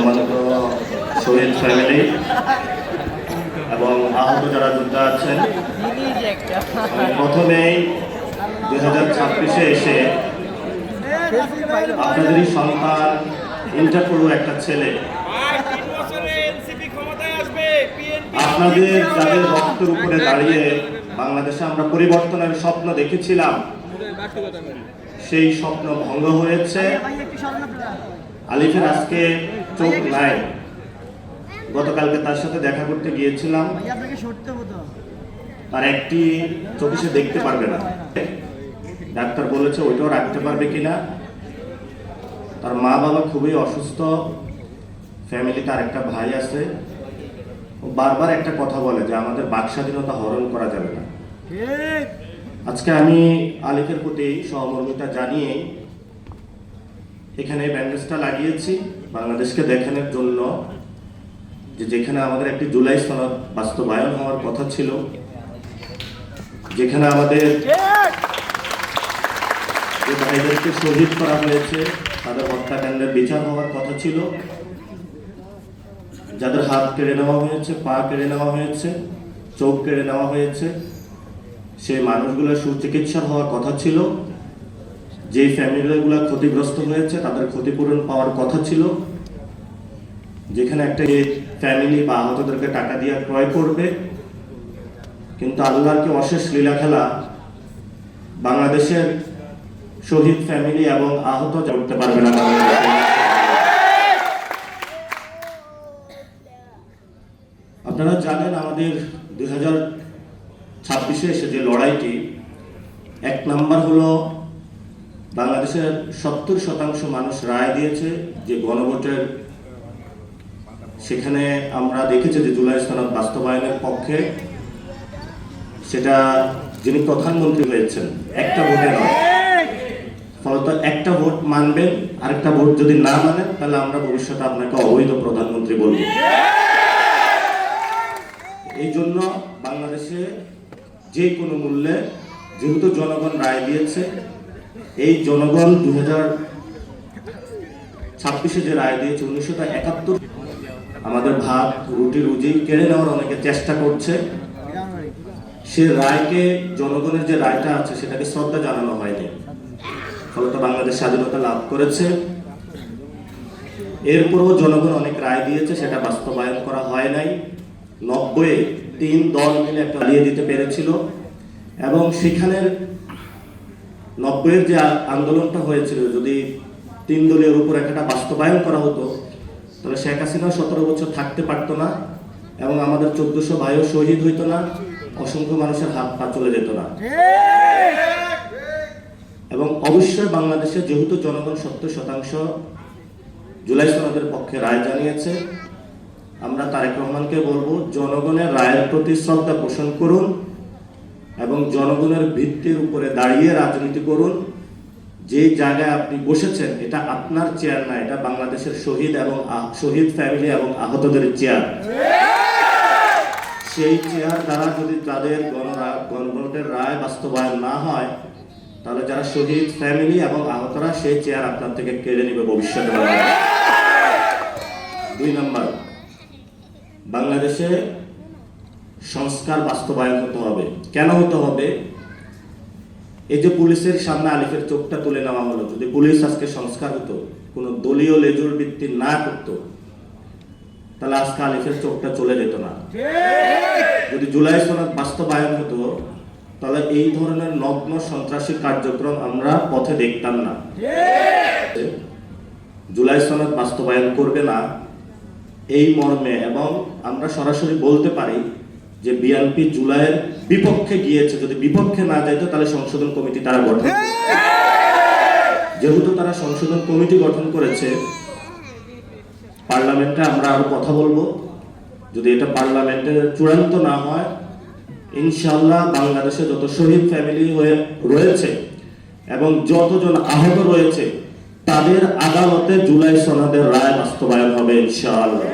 সম্মানিত শহীদ ফ্যামিলি এবং আহত যারা যোদ্ধা আছেন, প্রথমেই 2026-এ এসে আপনাদেরই সন্তান ইন্টার করবো একটা ছেলে, আপনাদের যাদের রক্তের উপরে দাঁড়িয়ে বাংলাদেশে আমরা পরিবর্তনের স্বপ্ন দেখেছিলাম, সেই স্বপ্ন ভঙ্গ হয়েছে। আলিফের আজকে চোখ নাই, গতকালকে তার সাথে দেখা করতে গিয়েছিলাম, আর একটি চোখে সে দেখতে পারবে না। ডাক্তার বলেছে ওইটাও রাখতে পারবে কিনা। তার মা বাবা খুবই অসুস্থ, ফ্যামিলিতে আরেকটা ভাই আছে। ও বারবার একটা কথা বলে যে আমাদের বাক স্বাধীনতা হরণ করা যাবে না। আজকে আমি আলিফের প্রতি সহমর্মিতা জানিয়ে এখানে ব্যান্ডেজটা লাগিয়েছি বাংলাদেশকে দেখানোর জন্য যে যেখানে আমাদের একটি জুলাই সনদ বাস্তবায়ন হওয়ার কথা ছিল, যেখানে আমাদের যে ভাইদেরকে শহীদ করা হয়েছে তাদের হত্যাকাণ্ডের বিচার হওয়ার কথা ছিল, যাদের হাত কেড়ে নেওয়া হয়েছে, পা কেড়ে নেওয়া হয়েছে, চোখ কেড়ে নেওয়া হয়েছে, সেই মানুষগুলোর সুচিকিৎসা হওয়ার কথা ছিল, যে ফ্যামিলিগুলো ক্ষতিগ্রস্ত হয়েছে তাদের ক্ষতিপূরণ পাওয়ার কথা ছিল, যেখানে একটা ফ্যামিলি বা আহতদেরকে টাকা দিয়ে ক্রয় করবে। কিন্তু আল্লাহর কি অশেষ লীলা খেলা, বাংলাদেশের শহীদ ফ্যামিলি এবং আহত করতে পারবে না। আপনারা জানেন আমাদের 2026-এ এসে যে লড়াইটি, এক নাম্বার হলো বাংলাদেশের 70% মানুষ রায় দিয়েছে যে গণভোটের, সেখানে আমরা দেখেছি যে জুলাই সনদ বাস্তবায়নের পক্ষে, সেটা যিনি প্রধানমন্ত্রী হয়েছেন একটা ভোটে নয়, ফলত একটা ভোট মানবেন, আরেকটা ভোট যদি না মানেন তাহলে আমরা ভবিষ্যতে আপনাকে অবৈধ প্রধানমন্ত্রী বলব। এই জন্য বাংলাদেশে যে কোনো মূল্যে, যেহেতু জনগণ রায় দিয়েছে, এই জনগণ 2026-এ যে রায় দিয়েছে, 1971 আমাদের ভাত রুটি রুজি কেড়ে নেওয়ার অনেকে চেষ্টা করছে। সে রায়কে, জনগণের যে রায়টা আছে সেটাকে শ্রদ্ধা জানানো হয়নি, ফলত বাংলাদেশ স্বাধীনতা লাভ করেছে। এরপরও জনগণ অনেক রায় দিয়েছে, সেটা বাস্তবায়ন করা হয় নাই। 90-এ 3 দল মিলে একটা হারিয়ে দিতে পেরেছিল, এবং সেখানের 90-এর যে আন্দোলনটা হয়েছিল, যদি 3 দলীয় উপর একটা বাস্তবায়ন করা হতো তাহলে শেখ হাসিনা 17 বছর থাকতে পারতো না, এবং আমাদের 1400 ভাইও শহীদ হইতো না, অসংখ্য মানুষের হাত পা চলে যেত না। এবং অবশ্যই বাংলাদেশে যেহেতু জনগণ 70% জুলাই সনদের পক্ষে রায় জানিয়েছে, আমরা তারেক রহমানকে বলবো জনগণের রায়ের প্রতি শ্রদ্ধা পোষণ করুন এবং জনগণের ভিত্তির উপরে দাঁড়িয়ে রাজনীতি করুন। যে জায়গায় আপনি বসেছেন এটা আপনার চেয়ার না, এটা বাংলাদেশের শহীদ এবং শহীদ ফ্যামিলি এবং আহতদের চেয়ার। সেই চেয়ার দ্বারা যদি তাদের গণভোটের রায় বাস্তবায়ন না হয় তাহলে যারা শহীদ ফ্যামিলি এবং আহতরা সেই চেয়ার আপনার থেকে কেড়ে নেবে ভবিষ্যতে। 2 নম্বর, বাংলাদেশে সংস্কার বাস্তবায়ন হতে হবে। কেন হতে হবে? এই যে পুলিশের সামনে আলিফের চোখটা তুলে নেওয়া হলো, যদি পুলিশ আজকে সংস্কার হতো, কোনো দলীয় লেজুর ভিত্তি না করতো, তাহলে আজকে আলিফের চোখটা চলে যেত না। যদি জুলাই সনদ বাস্তবায়ন হতো তাহলে এই ধরনের নগ্ন সন্ত্রাসী কার্যক্রম আমরা পথে দেখতাম না। জুলাই সনদ বাস্তবায়ন করবে না এই মর্মে, এবং আমরা সরাসরি বলতে পারি যে বিএনপি জুলাইয়ের বিপক্ষে গিয়েছে। যদি বিপক্ষে না যাইতো তাহলে সংশোধন কমিটি তারা গঠন, যেহেতু তারা সংশোধন কমিটি গঠন করেছে, পার্লামেন্টে আমরা আরো কথা বলবো। যদি এটা পার্লামেন্টে চূড়ান্ত না হয়, ইনশাআল্লাহ বাংলাদেশে যত শহীদ ফ্যামিলি হয়ে রয়েছে এবং যতজন আহত রয়েছে তাদের আদালতে জুলাই সনদের রায় বাস্তবায়ন হবে ইনশাআল্লাহ।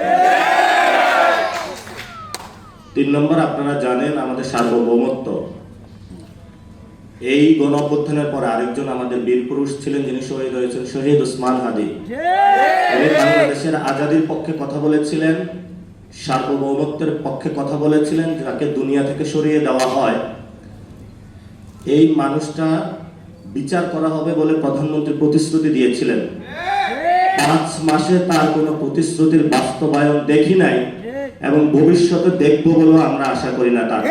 3 নম্বর, আপনারা জানেন আমাদের সার্বভৌমত্ব। এই গণ অভ্যুত্থানের পরে আরেকজন আমাদের বীর পুরুষ ছিলেন, যিনি শহীদ হয়েছেন, শহীদ ওসমান হাদি। তিনি বাংলাদেশের আজাদির পক্ষে কথা বলেছিলেন, সার্বভৌমত্বের পক্ষে কথা বলেছিলেন, যাকে দুনিয়া থেকে সরিয়ে দেওয়া হয়। এই মানুষটা বিচার করা হবে বলে প্রধানমন্ত্রী প্রতিশ্রুতি দিয়েছিলেন। 5 মাসে তার কোনো প্রতিশ্রুতির বাস্তবায়ন দেখি নাই এবং ভবিষ্যতে দেখব বলেও আমরা আশা করি না। তার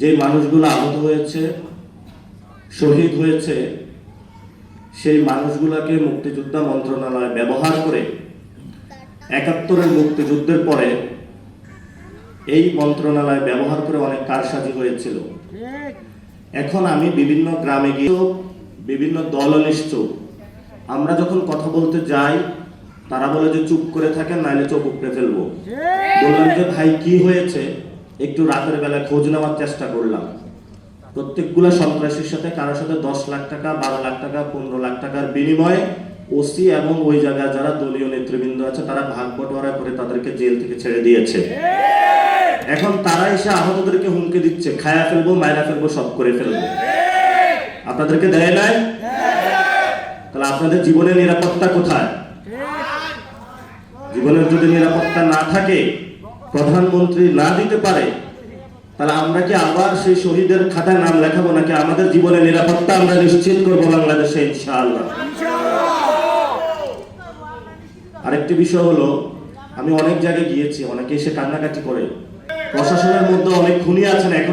যে মানুষগুলো আহত হয়েছে, শহীদ হয়েছে, সেই মানুষগুলোকে মুক্তিযোদ্ধা মন্ত্রণালয় ব্যবহার করে 71-এর মুক্তিযুদ্ধের পরে এই মন্ত্রণালয় ব্যবহার করে অনেক কারসাজি হয়েছিল। এখন আমি বিভিন্ন গ্রামে গিয়ে বিভিন্ন দলনিষ্ঠ, আমরা যখন কথা বলতে যাই তারা বলে যে চুপ করে থাকেন, নাইলে চোখ উপড়ে ফেলবো। বললাম যে ভাই কি হয়েছে, একটু রাতের বেলা খোঁজ নেওয়ার চেষ্টা করলাম। প্রত্যেকগুলো সন্ত্রাসীর সাথে কারোর সাথে 10 লাখ টাকা, 12 লাখ টাকা, 15 লাখ টাকার বিনিময়ে ওসি এবং ওই জায়গায় যারা দলীয় নেতৃবৃন্দ আছে তারা ভাগ বটোয়ারা করে তাদেরকে জেল থেকে ছেড়ে দিয়েছে। এখন তারা এসে আহতদেরকে হুমকি দিচ্ছে, খায়া ফেলবো, মায়েরা ফেলবো, সব করে ফেলবো। আপনাদেরকে দেয় নাই? তাহলে আপনাদের জীবনের নিরাপত্তা কোথায়? জীবনের যদি নিরাপত্তা না থাকে, প্রধানমন্ত্রী না দিতে পারে, তাহলে আমরা কি আবার সেই শহীদের খাতায় নাম লেখাবো, নাকি আমাদের জীবনের নিরাপত্তা আমরা নিশ্চিত করবো বাংলাদেশে ইনশাআল্লাহ? আরেকটি বিষয় হলো, আমি অনেক জায়গায় গিয়েছি, অনেকে এসে কান্নাকাটি করে। প্রশাসনের মধ্যে অনেক খুনি আছেন এখন